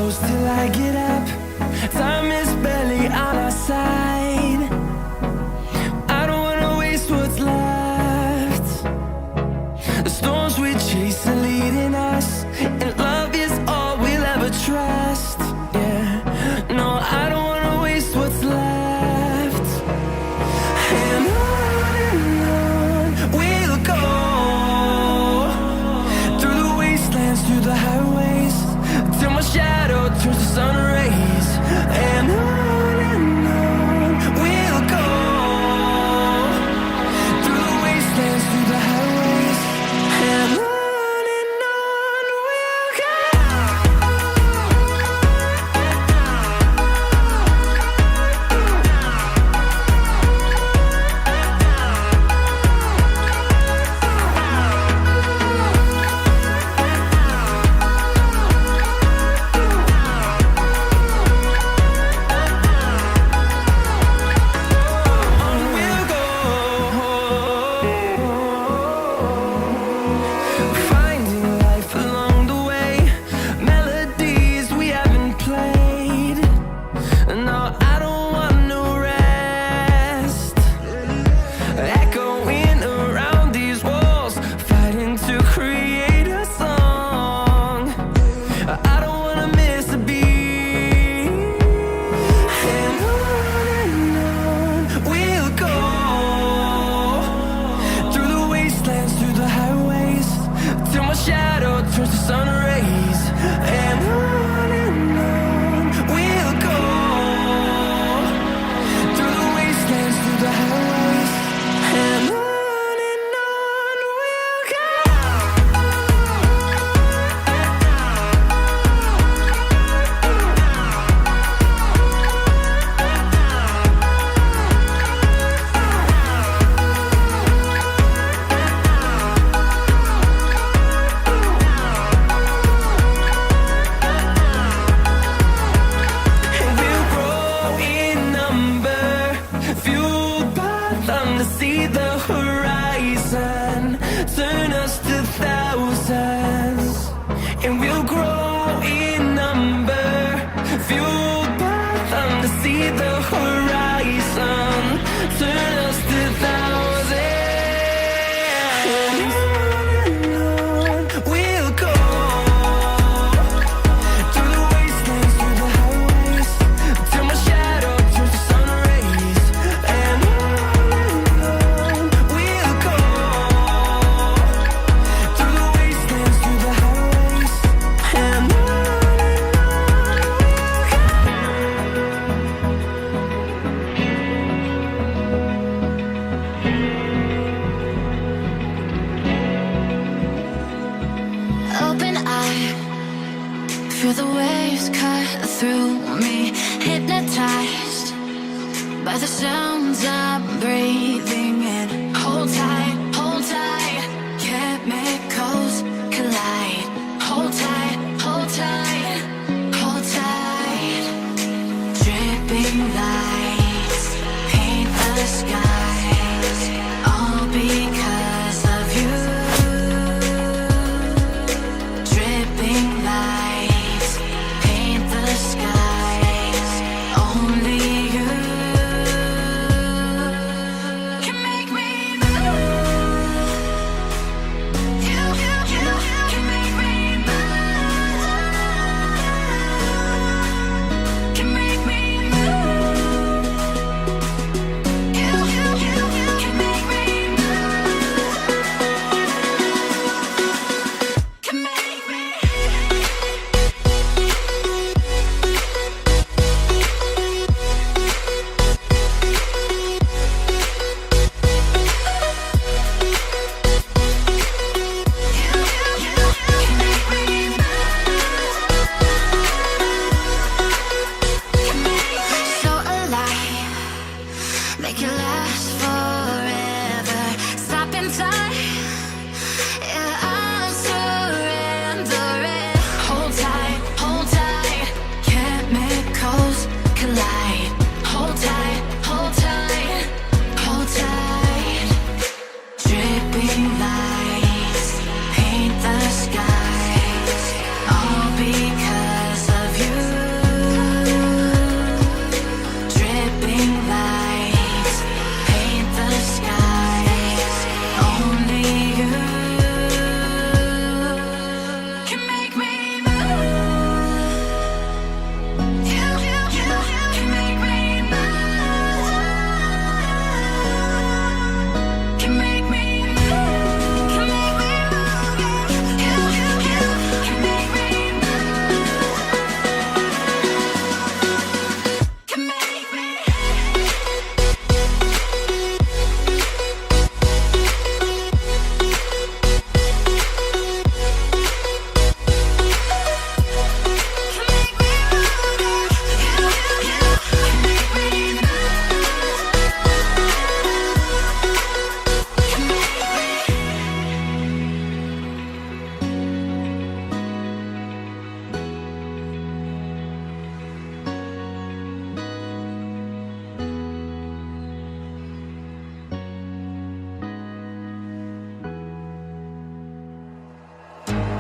close till I get up. Time is barely on our side. I don't wanna waste what's left. The storms we chase are leading us, and love is all we'll ever trust. Yeah, no, I don't wanna waste what's left. And on we'll go, through the wastelands, through the highways, till my shadow turns to sun rays. And on we'll go, through the wastelands, through the highways, and on we'll go. Finding life along the way, melodies we haven't played. No, I don't want no rest. Echoing around these walls, fighting to create a song. I don't wanna miss a beat. And on we'll go, through the wastelands, through the highways, till my shadow turns to sun rays. And on we'll go, through the wastelands, through the highways, and on we'll go. And we'll grow in number, fueled by them to see the horizon, turn us to thousands. And we'll grow in number, fueled by them to see the horizon, turn us to thousands. And on we'll go, through the wastelands, through the highways, till my shadow turns to sun rays. And on we'll go, through the wastelands, through the highways, and on we'll go. Open eye, feel the waves cut through me, hypnotized by the sounds I'm breathing in. Hold tight, chemicals collide. Hold tight, hold tight, hold tight. Dripping lights paint the skies, all because of you. Dripping lights paint the skies, only you can make me move.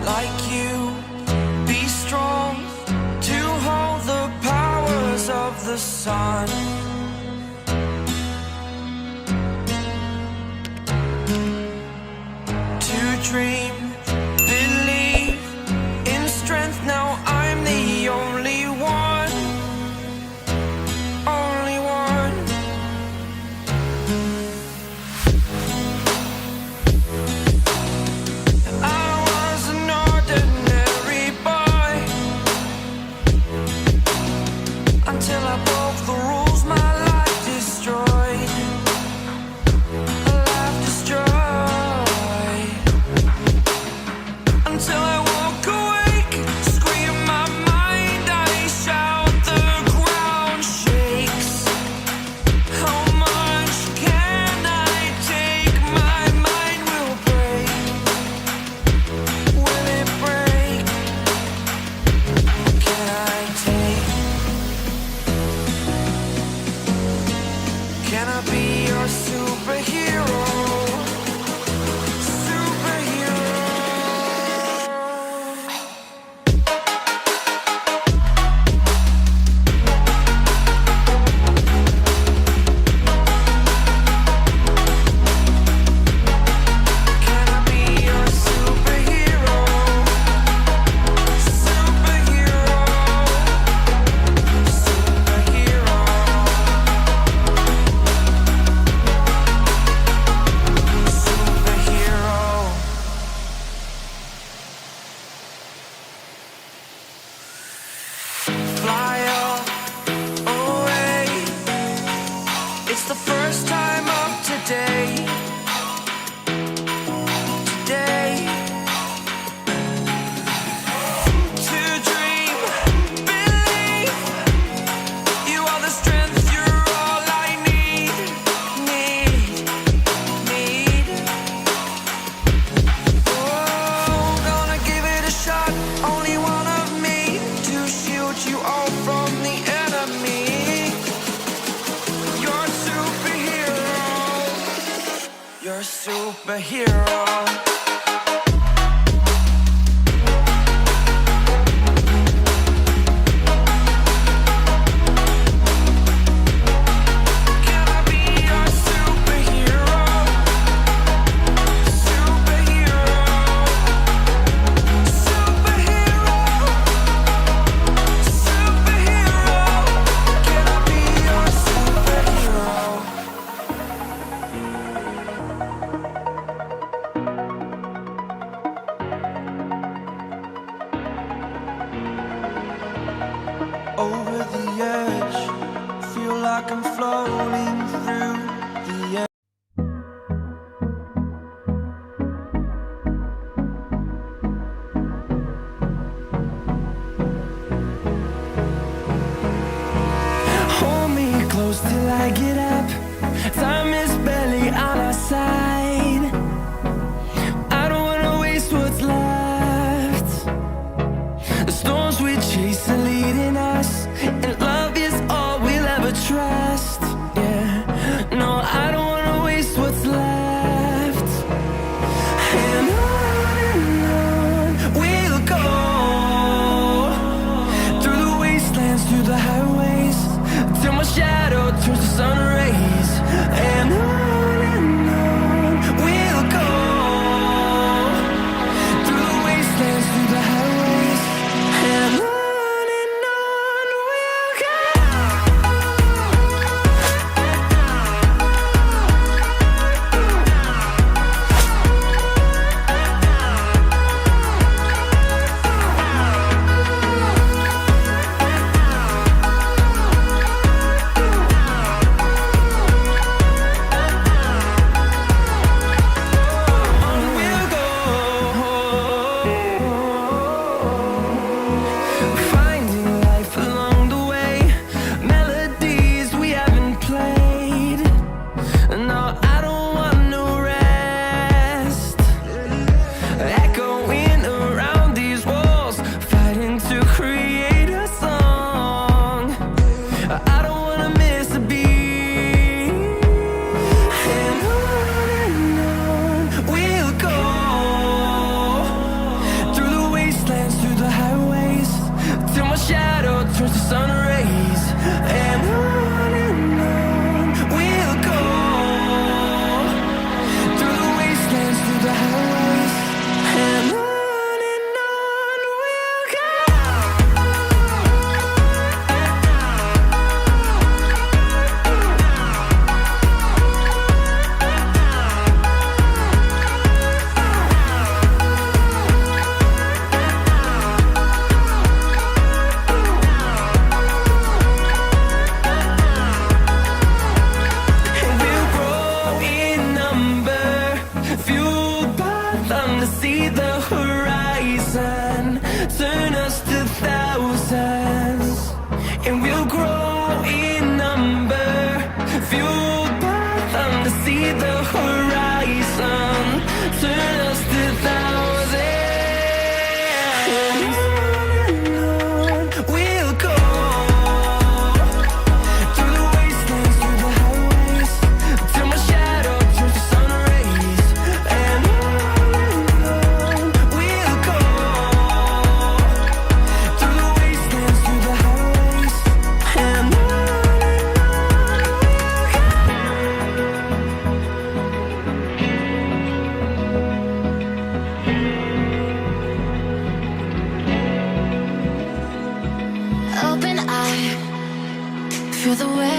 like you. Be strong to hold the powers of the sun. To dream, believe in strength. Now I'm the only one, only one. I was an ordinary boy until I broke the rules. My life destroyed, a life destroyed. Until I woke awake, scream my mind, I shout, the ground shakes. How much can I take? My mind will break. Will it break? Can I take? Can I be your superhero? Superhero. Can I be your superhero? Superhero. Superhero. Superhero. Fly away. It's the first time of today. Today. To dream, believe. You are the strength, you're all I need. Need. Oh, gonna give it a shot. Only one of me to shield you all from the enemy. You're a superhero. You're a superhero. Can I be your superhero? Superhero. Superhero. Superhero. Can I be your superhero? Over the edge, feel like I'm floating through the air. Hold me close till I get up. Time is barely on our side. I don't wanna waste what's left. The storms we chase are leading us, and love is all we'll ever trust. Yeah, no, I don't wanna waste what's left. And on we'll go, through the wastelands, through the highways, till my shadow turns to sun rays. And on we'll go, through the wastelands, through the highways. And on we'll go.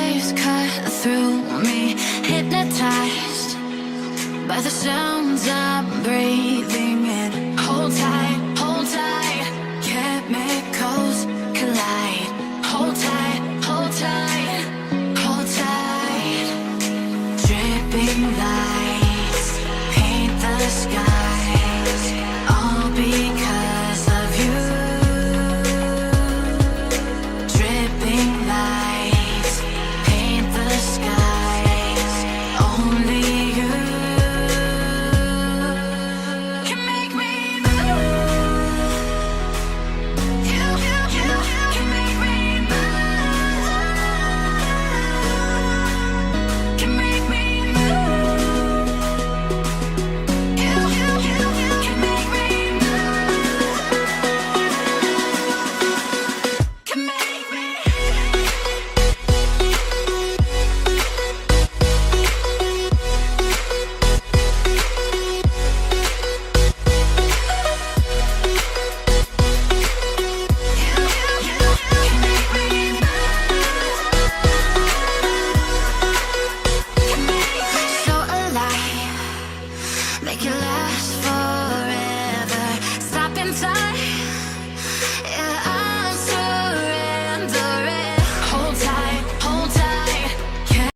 waves cut through me, hypnotized by the sounds I'm breathing in. Hold tight, chemicals collide. Hold tight, hold tight, hold tight. Dripping lights paint the skies, all because of you. Dripping lights paint the skies, only you can make me move. You can make me move. Can make me move. You can make me move. Can make me. So alive, make it last forever. Stop in time.